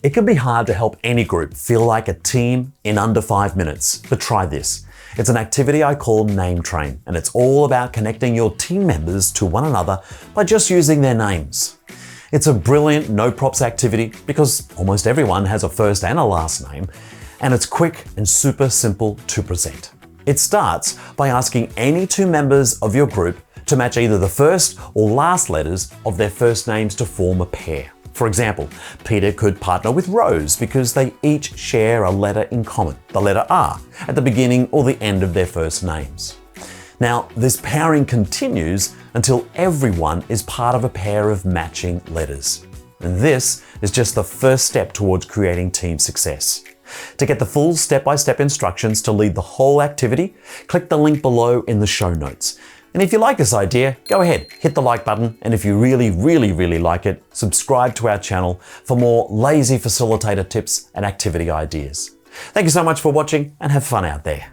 It can be hard to help any group feel like a team in under 5 minutes, but try this. It's an activity I call Name Train, and it's all about connecting your team members to one another by just using their names. It's a brilliant no-props activity because almost everyone has a first and a last name, and it's quick and super simple to present. It starts by asking any 2 members of your group to match either the first or last letters of their first names to form a pair. For example, Peter could partner with Rose because they each share a letter in common, the letter R, at the beginning or the end of their first names. Now, this pairing continues until everyone is part of a pair of matching letters. And this is just the first step towards creating team success. To get the full step-by-step instructions to lead the whole activity, click the link below in the show notes. And if you like this idea, go ahead, hit the like button, and if you really like it, subscribe to our channel for more lazy facilitator tips and activity ideas. Thank you so much for watching, and have fun out there.